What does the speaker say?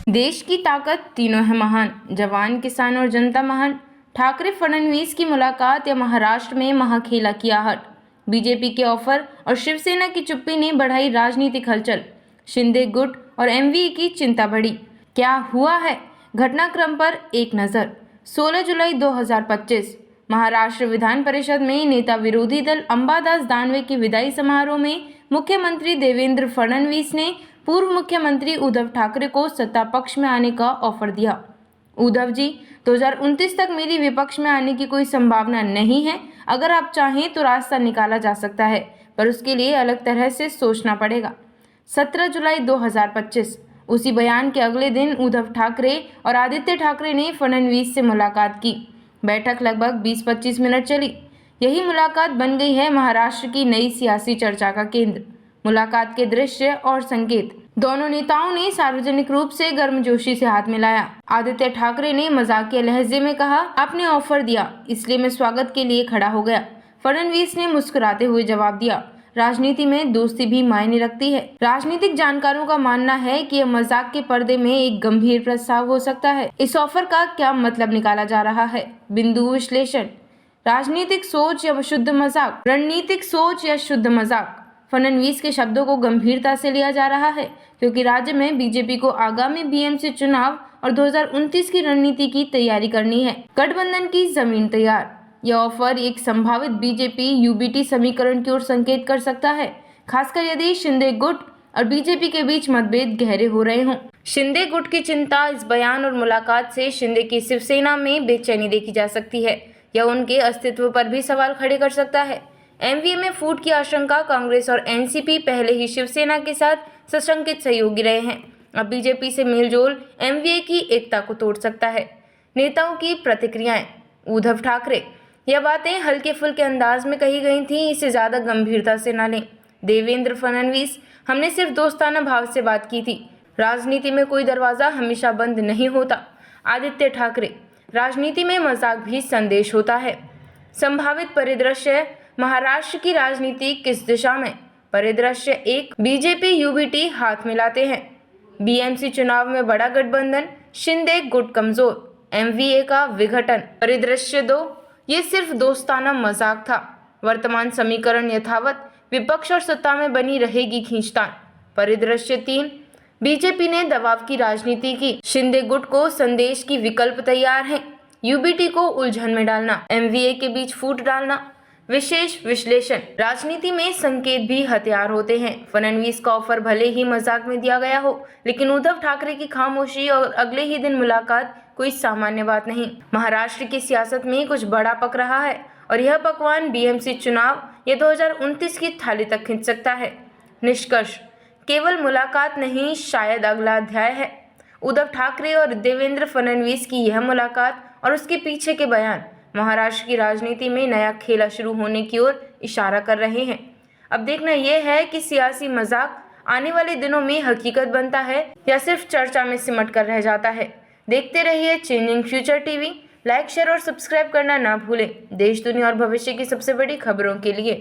देश की ताकत तीनों है महान, जवान, किसान और जनता महान। ठाकरे फडणवीस की मुलाकात या महाराष्ट्र में महाखेला की आहट। बीजेपी के ऑफर और शिवसेना की चुप्पी ने बढ़ाई राजनीतिक हलचल। शिंदे गुट और एमवीए की चिंता बढ़ी। क्या हुआ है, घटनाक्रम पर एक नजर। 16 जुलाई 2025 महाराष्ट्र विधान परिषद में नेता विरोधी दल अंबादास दानवे के विदाई समारोह में मुख्यमंत्री देवेंद्र फडणवीस ने पूर्व मुख्यमंत्री उद्धव ठाकरे को सत्ता पक्ष में आने का ऑफर दिया। उद्धव जी, 2029 तक मेरी विपक्ष में आने की कोई संभावना नहीं है। अगर आप चाहें तो रास्ता निकाला जा सकता है, पर उसके लिए अलग तरह से सोचना पड़ेगा। 17 जुलाई 2025 उसी बयान के अगले दिन उद्धव ठाकरे और आदित्य ठाकरे ने फडणवीस से मुलाकात की। बैठक लगभग 20-25 मिनट चली। यही मुलाकात बन गई है महाराष्ट्र की नई सियासी चर्चा का केंद्र। मुलाकात के दृश्य और संकेत। दोनों नेताओं ने सार्वजनिक रूप से गर्मजोशी से हाथ मिलाया। आदित्य ठाकरे ने मजाकिया लहजे में कहा, आपने ऑफर दिया इसलिए मैं स्वागत के लिए खड़ा हो गया। फडणवीस ने मुस्कुराते हुए जवाब दिया, राजनीति में दोस्ती भी मायने रखती है। राजनीतिक जानकारों का मानना है कि यह मजाक के पर्दे में एक गंभीर प्रस्ताव हो सकता है। इस ऑफर का क्या मतलब निकाला जा रहा है? बिंदु विश्लेषण। राजनीतिक सोच या शुद्ध मजाक। रणनीतिक सोच या शुद्ध मजाक। फडणवीस के शब्दों को गंभीरता से लिया जा रहा है क्योंकि राज्य में बीजेपी को आगामी बीएमसी चुनाव और 2029 की रणनीति की तैयारी करनी है। गठबंधन की जमीन तैयार। यह ऑफर एक संभावित बीजेपी यूबीटी समीकरण की ओर संकेत कर सकता है, खासकर यदि शिंदे गुट और बीजेपी के बीच मतभेद गहरे हो रहे हों। शिंदे गुट की चिंता इस बयान और मुलाकात से शिंदे की शिवसेना में बेचैनी देखी जा सकती है। यह उनके अस्तित्व पर भी सवाल खड़े कर सकता है। एमवीए में फूट की आशंका। कांग्रेस और एनसीपी पहले ही शिवसेना के साथ सशंकित सहयोगी रहे हैं। अब बीजेपी से मेलजोल एमवीए की एकता को तोड़ सकता है। नेताओं की प्रतिक्रियाएं। उद्धव ठाकरे, यह बातें हल्के फुल्के अंदाज में कही गई थी, इसे ज्यादा गंभीरता से न लें। देवेंद्र फडणवीस, हमने सिर्फ दोस्ताना भाव से बात की थी। राजनीति में कोई दरवाजा हमेशा बंद नहीं होता। आदित्य ठाकरे, राजनीति में मजाक भी संदेश होता है। संभावित परिदृश्य। महाराष्ट्र की राजनीति किस दिशा में? परिदृश्य 1, बीजेपी यूबीटी हाथ मिलाते हैं। बीएमसी चुनाव में बड़ा गठबंधन। शिंदे गुट कमजोर। एमवीए का विघटन। परिदृश्य 2, ये सिर्फ दोस्ताना मजाक था। वर्तमान समीकरण यथावत। विपक्ष और सत्ता में बनी रहेगी खींचतान। परिदृश्य 3, बीजेपी ने दबाव की राजनीति की। शिंदे गुट को संदेश की विकल्प तैयार है। यूबीटी को उलझन में डालना, एमवीए के बीच फूट डालना। विशेष विश्लेषण। राजनीति में संकेत भी हथियार होते हैं। फडणवीस का ऑफर भले ही मजाक में दिया गया हो, लेकिन उद्धव ठाकरे की खामोशी और अगले ही दिन मुलाकात कोई सामान्य बात नहीं। महाराष्ट्र की सियासत में कुछ बड़ा पक रहा है और यह पकवान बीएमसी चुनाव या 2029 की थाली तक खींच सकता है। निष्कर्ष, केवल मुलाकात नहीं, शायद अगला अध्याय है। उद्धव ठाकरे और देवेंद्र फडणवीस की यह मुलाकात और उसके पीछे के बयान महाराष्ट्र की राजनीति में नया खेला शुरू होने की ओर इशारा कर रहे हैं। अब देखना यह है कि सियासी मजाक आने वाले दिनों में हकीकत बनता है या सिर्फ चर्चा में सिमट कर रह जाता है। देखते रहिए changing future TV. Like, share और सब्सक्राइब करना ना भूलें। देश, दुनिया और भविष्य की सबसे बड़ी खबरों के लिए।